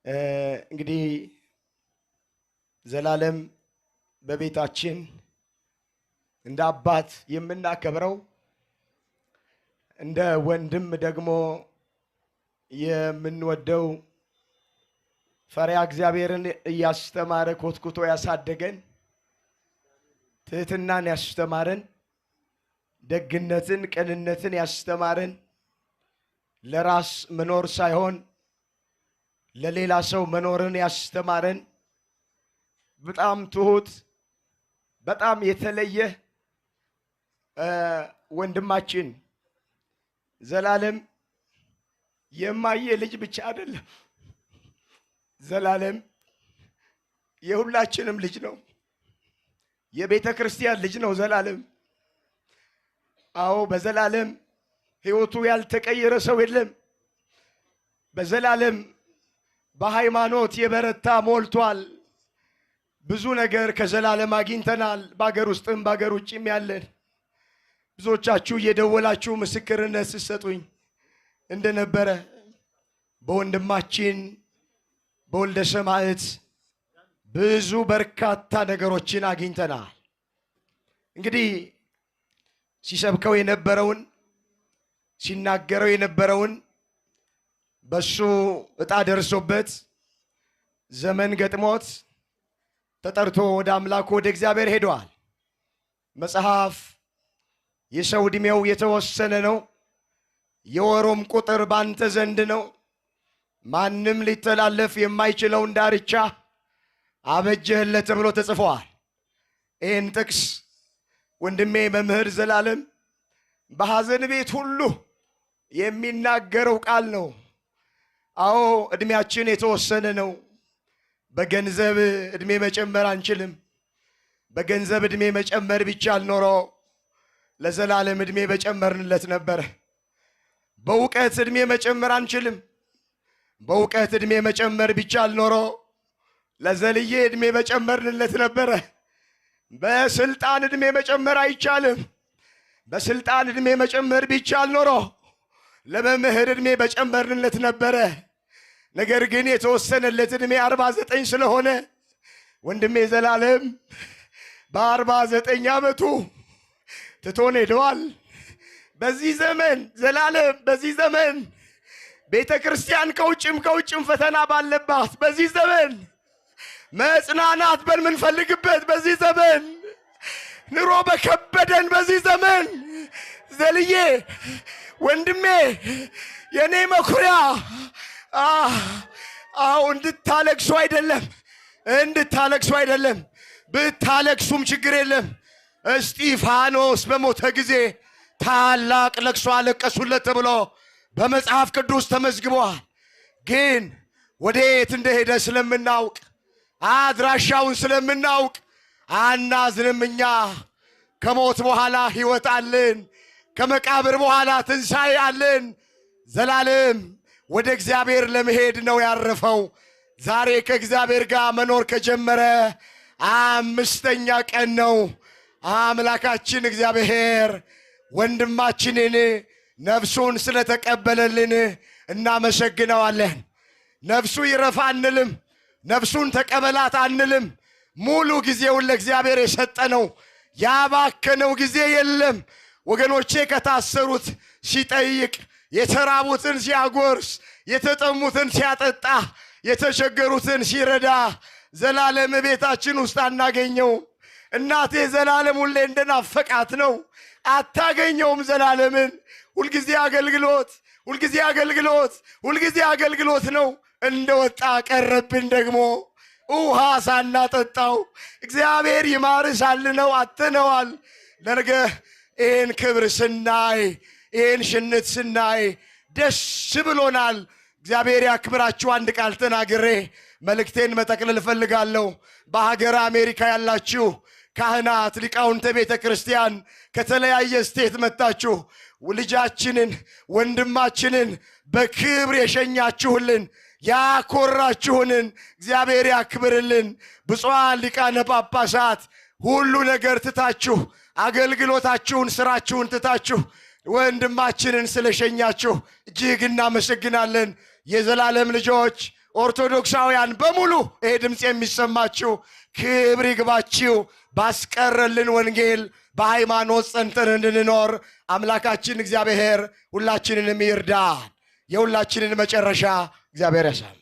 እንግዲህ ዘላለም በቤታችን እንደ አባት የምናከብረው እንደ ወንድም ደግሞ የምንወደው ፈሪሃ እግዚአብሔርን እያስተማረ ኮትኩቶ ያሳደገን ትህትናን ያስተማረን ደግነትን ቅንነትን ያስተማረን ለራስ መኖር ሳይሆን ለሌላ ሰው መኖርን ያስተማረን በጣም ትሁት በጣም የተለየ ወንድማችን ዘላለም የማየ ልጅ ብቻ አይደለም። ዘላለም የሁላችንም ልጅ ነው። የቤተ ክርስቲያን ልጅ ነው ዘላለም። አዎ በዘላለም ሕይወቱ ያልተቀየረ ሰው የለም። በዘላለም በሃይማኖት የበረታ ሞልቷል። ብዙ ነገር ከዘላለም አግኝተናል። በአገር ውስጥም በአገር ውጭም ያለን ብዙዎቻችሁ እየደወላችሁ ምስክርነት ስትሰጡኝ እንደነበረ በወንድማችን በወልደ ሰማዕት ብዙ በርካታ ነገሮችን አግኝተናል። እንግዲህ ሲሰብከው የነበረውን ሲናገረው የነበረውን በሱ ዕጣ ደርሶበት ዘመን ገጥሞት ተጠርቶ ወደ አምላኩ ወደ እግዚአብሔር ሄዷል። መጽሐፍ የሰው ዕድሜው የተወሰነ ነው፣ የወሩም ቁጥር ባንተ ዘንድ ነው፣ ማንም ሊተላለፍ የማይችለውን ዳርቻ አበጀህለት ተብሎ ተጽፏል። ይህን ጥቅስ ወንድሜ መምህር ዘላለም በሐዘን ቤት ሁሉ የሚናገረው ቃል ነው። አዎ ዕድሜያችን የተወሰነ ነው። በገንዘብ ዕድሜ መጨመር አንችልም። በገንዘብ ዕድሜ መጨመር ቢቻል ኖሮ ለዘላለም ዕድሜ በጨመርንለት ነበረ። በእውቀት ዕድሜ መጨመር አንችልም። በእውቀት ዕድሜ መጨመር ቢቻል ኖሮ ለዘልዬ ዕድሜ በጨመርንለት ነበረ። በስልጣን ዕድሜ መጨመር አይቻልም። በስልጣን ዕድሜ መጨመር ቢቻል ኖሮ ለመምህር ዕድሜ በጨመርንለት ነበረ። ነገር ግን የተወሰነለት ዕድሜ 49 ስለሆነ ወንድሜ ዘላለም በ49 ዓመቱ ትቶን ሄደዋል። በዚህ ዘመን ዘላለም በዚህ ዘመን ቤተ ክርስቲያን ከውጭም ፈተና ባለባት በዚህ ዘመን መጽናናት በምንፈልግበት በዚህ ዘመን ኑሮ በከበደን በዚህ ዘመን ዘልዬ ወንድሜ የኔ መኩሪያ እንድታለቅሱ አይደለም ብታለቅሱም ችግር የለም። እስጢፋኖስ በሞተ ጊዜ ታላቅ ለቅሶ አለቀሱለት ተብሎ በመጽሐፍ ቅዱስ ተመዝግቧል። ግን ወዴት እንደሄደ ስለምናውቅ አድራሻውን ስለምናውቅ አናዝንም። እኛ ከሞት በኋላ ሕይወት አለን፣ ከመቃብር በኋላ ትንሣኤ አለን። ዘላለም ወደ እግዚአብሔር ለመሄድ ነው ያረፈው። ዛሬ ከእግዚአብሔር ጋር መኖር ከጀመረ 5ኛ ቀን ነው። አምላካችን እግዚአብሔር ወንድማችንን ነፍሱን ስለተቀበለልን እናመሰግነዋለን። ነፍሱ ይረፍ አንልም፣ ነፍሱን ተቀበላት አንልም። ሙሉ ጊዜውን ለእግዚአብሔር የሰጠ ነው። ያባከነው ጊዜ የለም። ወገኖቼ ከታሰሩት ሲጠይቅ፣ የተራቡትን ሲያጎርስ፣ የተጠሙትን ሲያጠጣ፣ የተቸገሩትን ሲረዳ ዘላለም ቤታችን ውስጥ አናገኘው። እናቴ ዘላለም ሁሌ እንደናፈቃት ነው። አታገኘውም ዘላለምን። ሁልጊዜ አገልግሎት፣ ሁልጊዜ አገልግሎት፣ ሁልጊዜ አገልግሎት ነው። እንደወጣ ቀረብን ደግሞ ውሃ ሳናጠጣው። እግዚአብሔር ይማርህ ሳልነው አጥተነዋል። ለነገ ይህን ክብር ስናይ፣ ይህን ሽንት ስናይ ደስ ብሎናል። እግዚአብሔር ያክብራችሁ። አንድ ቃል ተናግሬ መልእክቴን መጠቅለል እፈልጋለሁ። በሀገር አሜሪካ ያላችሁ ካህናት፣ ሊቃውንተ ቤተ ክርስቲያን ከተለያየ ስቴት መጣችሁ ልጃችንን ወንድማችንን በክብር የሸኛችሁልን ያኮራችሁንን እግዚአብሔር ያክብርልን። ብፁዓን ሊቃነ ጳጳሳት ሁሉ ነገር ትታችሁ አገልግሎታችሁን ስራችሁን ትታችሁ ወንድማችንን ስለሸኛችሁ እጅግ እናመሰግናለን። የዘላለም ልጆች ኦርቶዶክሳውያን በሙሉ ይሄ ድምፅ የሚሰማችሁ ክብር ይግባችሁ። ባስቀረልን ወንጌል በሃይማኖት ጸንተን እንድንኖር አምላካችን እግዚአብሔር ሁላችንንም ይርዳን። የሁላችንን መጨረሻ እግዚአብሔር ያሳምር።